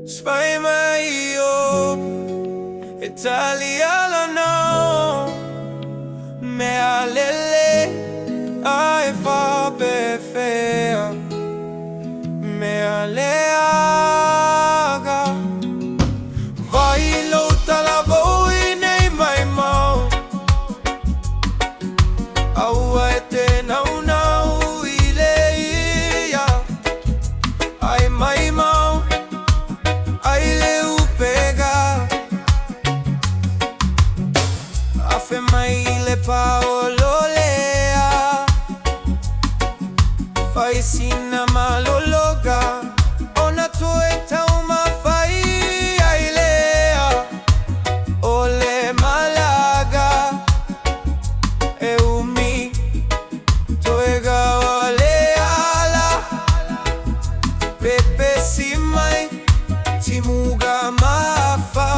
Spai maimāu Italia no Mea lele ai fa befea Mea leaga Vaai Lou talavou Ene maimāu Aua e te naunau I leia Ai maimāu Ai leu pega Afe mai le paololea Fai sina malologa Ona toe tauma fai ai lea Ole malaga E umi toe gawa leala Pepe si mai Timuga mafa